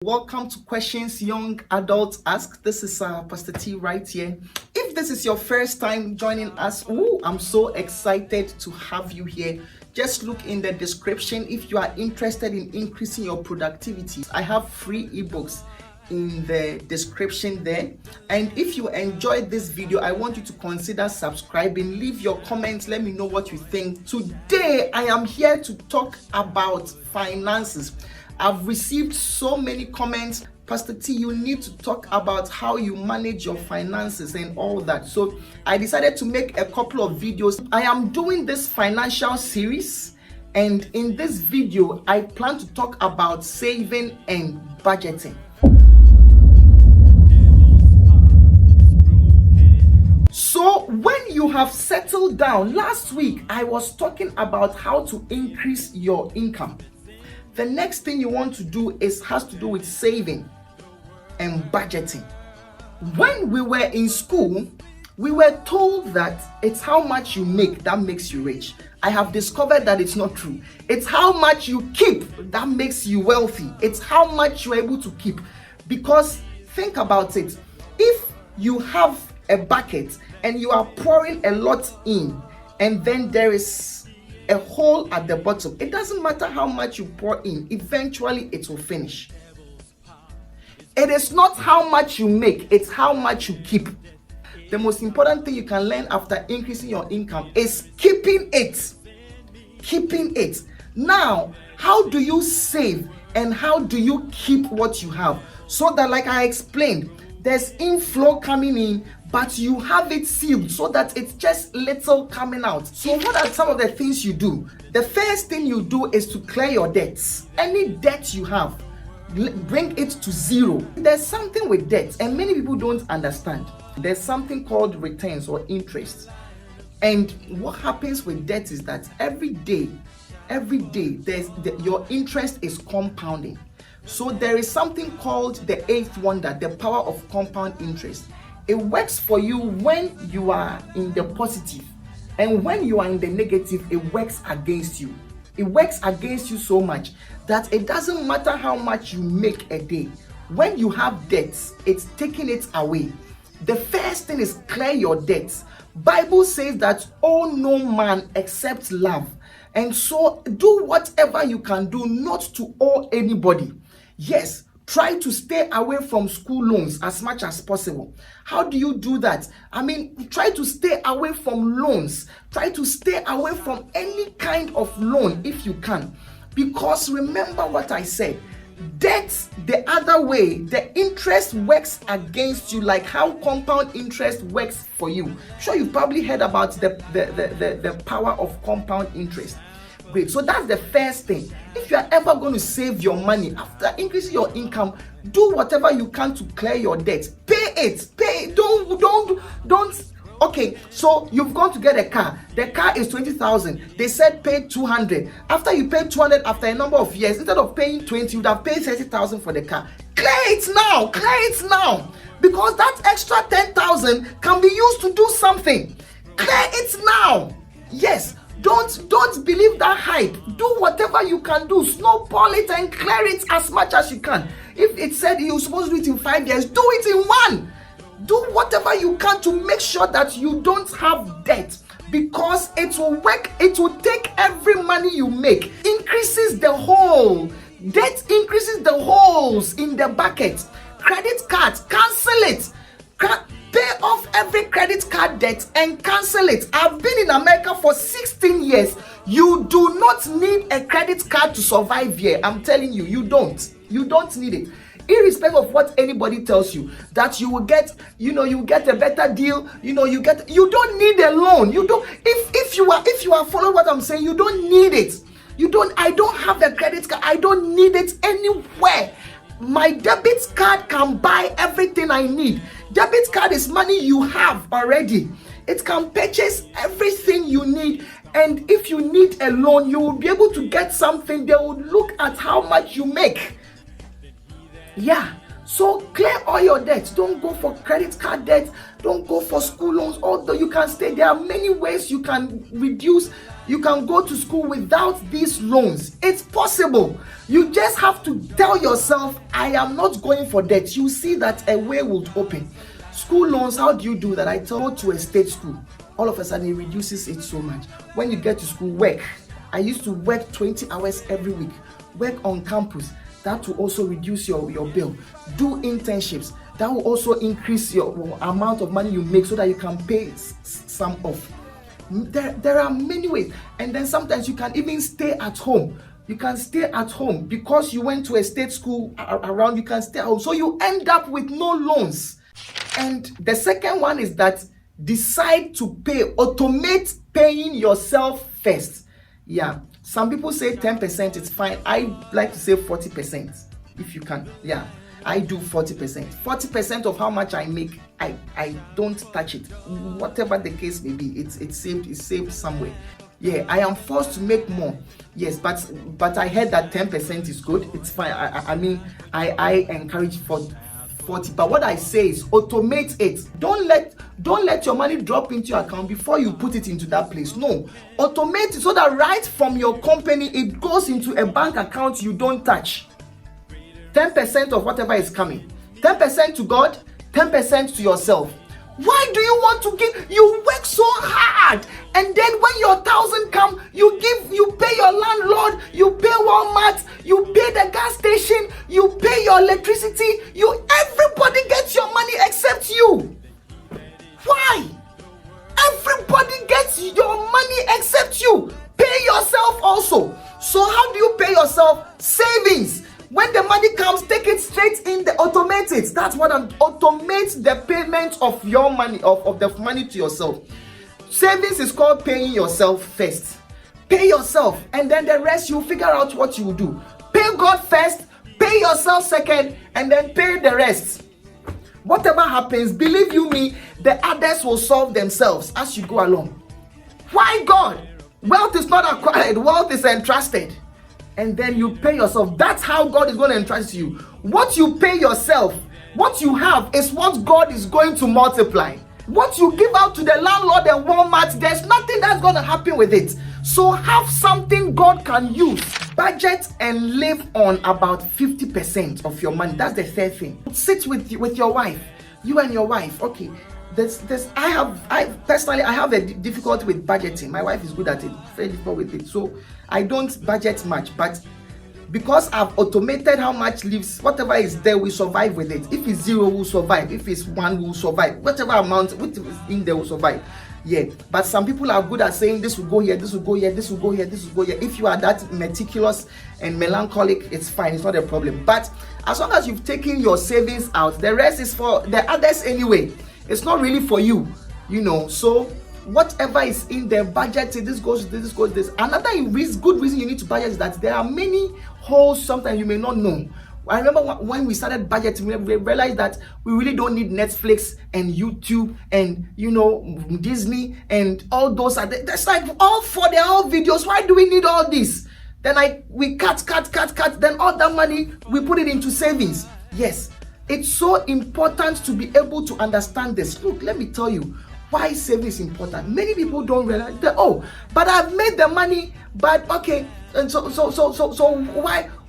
Welcome to Questions Young Adults Ask. This is Pastor T right here. If this is your first time joining us, I'm so excited to have you here. Just look in the description if you are interested in increasing your productivity. I have free ebooks in the description there. And if you enjoyed this video, I want you to consider subscribing. Leave your comments. Let me know what you think. Today, I am here to talk about finances. I've received so many comments. Pastor T, you need to talk about how you manage your finances and all that. So I decided to make a couple of videos. I am doing this financial series, and in this video, I plan to talk about saving and budgeting. So when you have settled down, last week I was talking about how to increase your income. The next thing you want to do has to do with saving and budgeting. When we were in school, we were told that it's how much you make that makes you rich. I have discovered that it's not true. It's how much you keep that makes you wealthy. It's how much you're able to keep. Because think about it. If you have a bucket and you are pouring a lot in, and then there is a hole at the bottom, it doesn't matter how much you pour in, eventually it will finish. It is not how much you make, it's how much you keep. The most important thing you can learn after increasing your income is keeping it. Keeping it. Now, how do you save and how do you keep what you have? So that, like I explained, there's inflow coming in, but you have it sealed so that it's just little coming out. So what are some of the things you do? The first thing you do is to clear your debts. Any debt you have, bring it to zero. There's something with debt, and many people don't understand. There's something called returns or interest. And what happens with debt is that every day, your interest is compounding. So there is something called the eighth wonder, the power of compound interest. It works for you when you are in the positive, and when you are in the negative, it works against you. It works against you so much that it doesn't matter how much you make a day. When you have debts, it's taking it away. The first thing is clear your debts. Bible says that owe no man except love. And so do whatever you can do not to owe anybody. Yes, try to stay away from school loans as much as possible. How do you do that? Try to stay away from loans. Try to stay away from any kind of loan if you can. Because remember what I said, debt the other way, the interest works against you, like how compound interest works for you. Sure, you've probably heard about the power of compound interest. Great. So that's the first thing. If you are ever going to save your money after increasing your income, do whatever you can to clear your debt. Pay it. Don't. Okay, so you've gone to get a car. The car is 20,000. They said pay 200. After you pay 200 after a number of years, instead of paying 20, you'd have paid 30,000 for the car. Clear it now. Because that extra 10,000 can be used to do something. Clear it now. Yes. Don't believe that hype. Do whatever you can do. Snowball it and clear it as much as you can. If it said you're supposed to do it in 5 years, do it in 1. Do whatever you can to make sure that you don't have debt, because it will work. It will take every money you make, increases the hole. Debt increases the holes in the bucket. Credit cards, cancel it. Pay off every credit card debt and cancel it. I've been in America for 16 years. You do not need a credit card to survive here. I'm telling you, you don't. You don't need it. Irrespective of what anybody tells you, that you will get, you get a better deal. You don't need a loan. You don't. If you are following what I'm saying, you don't need it. I don't have a credit card. I don't need it anywhere. My debit card can buy everything I need. Debit card is money you have already. It can purchase everything you need. And if you need a loan, you will be able to get something. They will look at how much you make. Yeah. So clear all your debts. Don't go for credit card debt. Don't go for school loans. Although you can stay, there are many ways you can reduce. You can go to school without these loans. It's possible. You just have to tell yourself, I am not going for debt. You see that a way will open. School loans, how do you do that? I go to a state school. All of a sudden, it reduces it so much. When you get to school, work. I used to work 20 hours every week. Work on campus. That will also reduce your bill. Do internships. That will also increase your amount of money you make so that you can pay some off. There are many ways. And then sometimes you can even stay at home. You can stay at home because you went to a state school around. You can stay at home. So you end up with no loans. And the second one is that decide to pay. Automate paying yourself first. Yeah. Some people say 10%, it's fine. I like to say 40% if you can. Yeah, I do 40%. 40% of how much I make, I don't touch it. Whatever the case may be, it's saved somewhere. Yeah, I am forced to make more. Yes, but I heard that 10% is good. It's fine. I encourage for 40. But what I say is automate it. Don't let your money drop into your account before you put it into that place. No, automate it so that right from your company it goes into a bank account you don't touch. 10% of whatever is coming. 10% to God, 10% to yourself. Why do you want to give? You work so hard, and then when your 1,000 come, you pay your landlord, you pay Walmart, you pay the gas station, you pay your electricity. Everybody gets your money except you. Why? Everybody gets your money except you. Pay yourself also. So how do you pay yourself? Savings. When the money comes, take it straight in the automate it. That's what automate the payment of your money, of the money to yourself. Savings is called paying yourself first. Pay yourself, and then the rest you figure out what you will do. Pay God first, pay yourself second, and then pay the rest. Whatever happens, believe you me, the others will solve themselves as you go along. Why God? Wealth is not acquired, wealth is entrusted. And then you pay yourself. That's how God is going to entrust you. What you pay yourself, what you have is what God is going to multiply. What you give out to the landlord and Walmart, there's nothing that's going to happen with it. So have something God can use. Budget and live on about 50% of your money. That's the third thing. Sit with your wife. You and your wife. Okay. I personally have a difficulty with budgeting. My wife is good at it, very difficult with it. So I don't budget much, but because I've automated how much leaves, whatever is there, we survive with it. If it's 0, we'll survive. If it's 1, we'll survive. Whatever amount is in there, will survive. Yeah. But some people are good at saying this will go here, this will go here, this will go here, this will go here. If you are that meticulous and melancholic, it's fine. It's not a problem. But as long as you've taken your savings out, the rest is for the others anyway. It's not really for you, So whatever is in there, budget it. This goes this. Another good reason you need to budget is that there are many holes sometimes you may not know. I remember when we started budgeting, we realized that we really don't need Netflix and YouTube and Disney and all those. That's like they're all videos. Why do we need all this? Then we cut. Then all that money we put it into savings. Yes. It's so important to be able to understand this. Look, let me tell you why saving is important. Many people don't realize that, but I've made the money, but okay, and so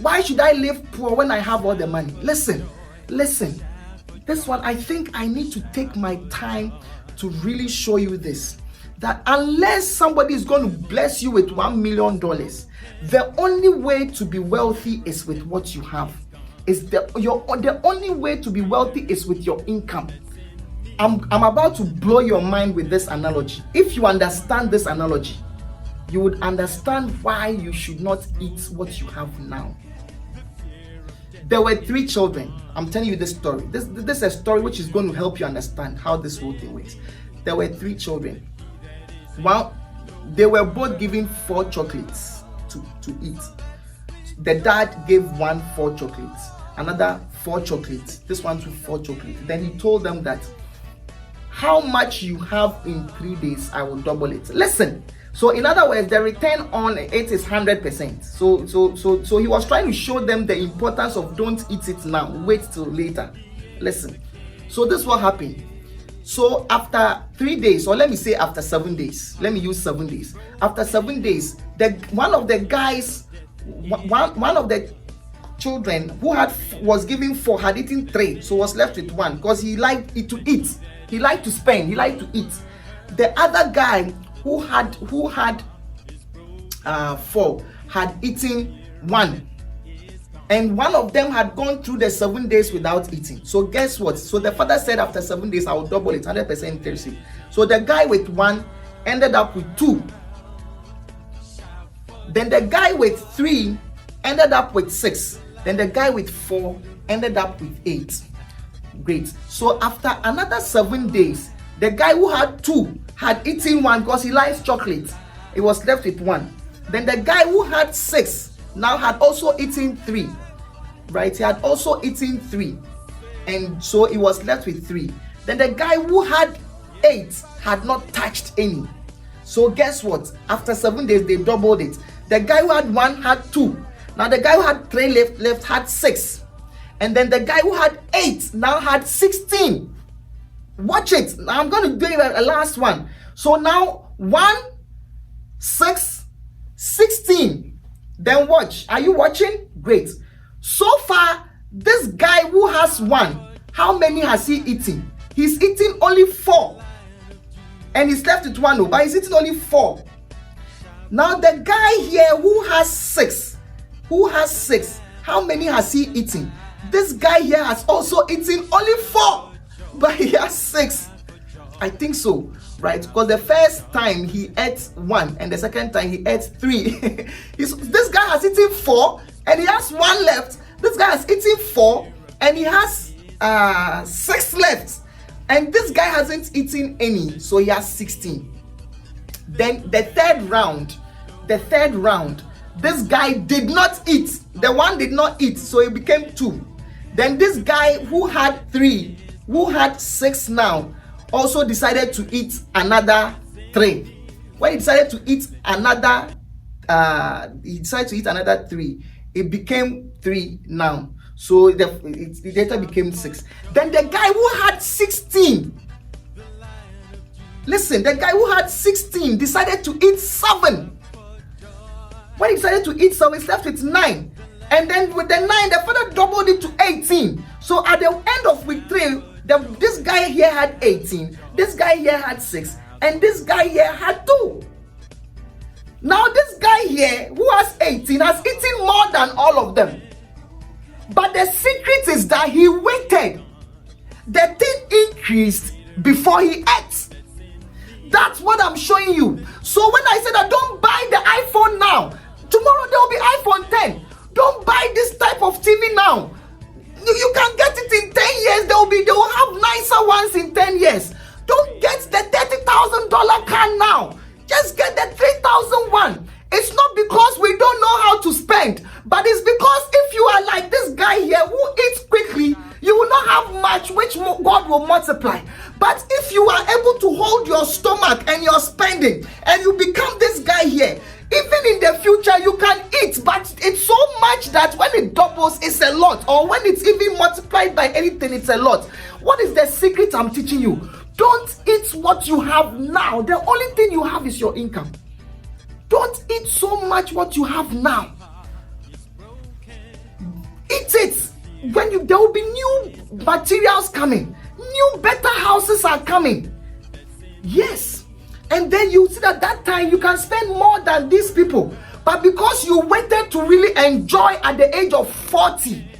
why should I live poor when I have all the money? Listen. This one, I think I need to take my time to really show you this. That unless somebody is going to bless you with $1 million, the only way to be wealthy is with what you have. The only way to be wealthy is with your income. I'm about to blow your mind with this analogy. If you understand this analogy, you would understand why you should not eat what you have now. There were 3 children. I'm telling you this story. This is a story which is going to help you understand how this whole thing works. There were 3 children. Well, they were both given 4 chocolates to eat. The dad gave one 4 chocolates. Another 4 chocolates. This one took 4 chocolates. Then he told them that how much you have in 3 days, I will double it. Listen. So in other words, the return on it is 100%. So he was trying to show them the importance of don't eat it now, wait till later. Listen. So this is what happened. So after 3 days, or let me say after 7 days, let me use 7 days. After 7 days, one of the children who was given 4 had eaten 3, so was left with 1, because he liked to eat. He liked to spend. He liked to eat. The other guy who had 4 had eaten 1. And one of them had gone through the 7 days without eating. So guess what? So the father said after 7 days, I will double it, 100% intensity. So the guy with 1 ended up with 2. Then the guy with 3 ended up with 6. Then the guy with 4 ended up with 8. Great. So after another 7 days, the guy who had 2 had eaten 1 because he likes chocolate. He was left with 1. Then the guy who had 6 now had also eaten 3, right? He had also eaten 3, and so he was left with 3. Then the guy who had 8 had not touched any. So guess what? After 7 days, they doubled it. The guy who had 1 had 2. Now the guy who had 3 left had 6, and then the guy who had 8 now had 16. Watch it. Now I'm going to do a last one. So now 1, 6, 16. Then watch. Are you watching? Great. So far, this guy who has 1, how many has he eaten? He's eaten only 4. And he's left with 1, but he's eaten only 4. Now the guy here who has 6, how many has he eaten? This guy here has also eaten only 4, but he has 6. I think so, right? Because the first time he ate 1 and the second time he ate 3. This guy has eaten 4 and he has 1 left. This guy has eaten 4 and he has 6 left. And this guy hasn't eaten any, so he has 16. Then the third round, this guy did not eat. The one did not eat, so it became 2. Then this guy who had 3, who had 6 now, also decided to eat another 3. When he decided to eat another 3, it became 3 now. So it later became 6. Then the guy who had 16, listen, the guy who had 16 decided to eat 7. When he decided to eat 7, he's left with 9. And then with the 9, the father doubled it to 18. So at the end of week 3, this guy here had 18, this guy here had 6, and this guy here had 2. Now this guy here who has 18 has eaten more than all of them. But the secret is that he waited. The thing increased before he ate. That's what I'm showing you. So when I said that don't buy the iPhone now, tomorrow there will be iPhone 10. Don't buy this type of TV now. You can get it in 10 years. They will have nicer ones in 10 years. Don't get the $30,000 car now. Just get the $3,000 one. It's not because we don't know how to spend, but it's because if you are like this guy here who eats quickly, you will not have much, which God will multiply. But if you are able to hold your stomach and your spending, and you become this guy here, even in the future you can eat, but it's so much that when it doubles, it's a lot. Or when it's even multiplied by anything, it's a lot. What is the secret I'm teaching you? Don't eat what you have now. The only thing you have is your income. Don't eat so much what you have now. Eat it. There will be new materials coming. New better houses are coming. Yes. And then you see that time you can spend more than these people. But because you waited to really enjoy at the age of 40,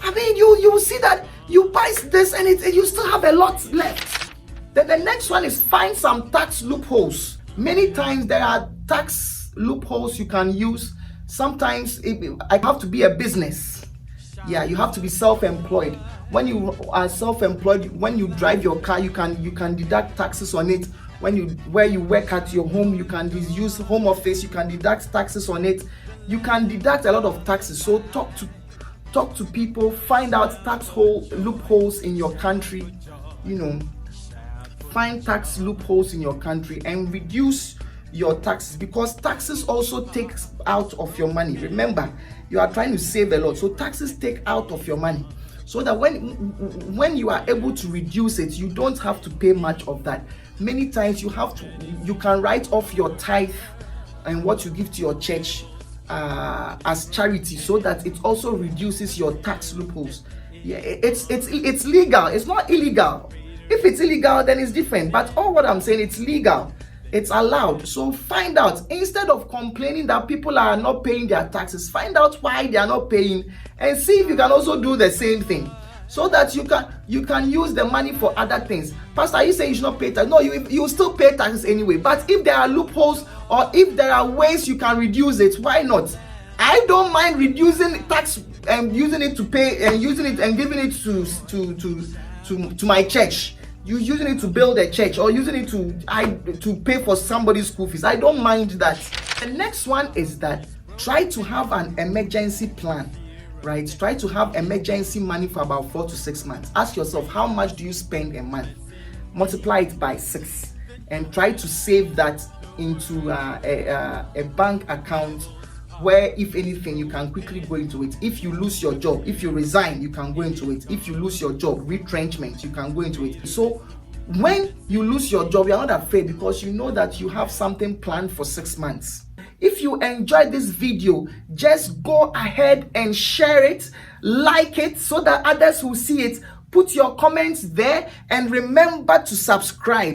I mean, you see that you buy this and you still have a lot left. Then the next one is find some tax loopholes. Many times there are tax loopholes you can use. Sometimes I have to be a business. Yeah, you have to be self-employed. When you are self-employed, when you drive your car, you can deduct taxes on it. Where you work at your home, you can use home office, you can deduct taxes on it. You can deduct a lot of taxes. So talk to people, find out loopholes in your country, find tax loopholes in your country and reduce your taxes, because taxes also takes out of your money. Remember, you are trying to save a lot, so taxes take out of your money, so that when you are able to reduce it, you don't have to pay much of that. Many times you can write off your tithe and what you give to your church as charity, so that it also reduces your tax loopholes. Yeah, it's legal. It's not illegal. If it's illegal, then it's different. But all what I'm saying, it's legal. It's allowed. So find out, instead of complaining that people are not paying their taxes, find out why they are not paying, and see if you can also do the same thing, so that you can use the money for other things. Pastor, you say you should not pay tax. No, you still pay taxes anyway. But if there are loopholes, or if there are ways you can reduce it, why not? I don't mind reducing tax and using it to pay, and using it and giving it to my church. You using it to build a church, or using it to pay for somebody's school fees. I don't mind that. The next one is that try to have an emergency plan, right? Try to have emergency money for about 4 to 6 months. Ask yourself, how much do you spend a month? Multiply it by 6 and try to save that into a bank account, where if anything you can quickly go into it. If you lose your job, if you resign, you can go into it. If you lose your job, retrenchment, you can go into it. So when you lose your job, you're not afraid, because you know that you have something planned for 6 months. If you enjoyed this video, just go ahead and share it, like it, so that others will see it. Put your comments there, and remember to subscribe.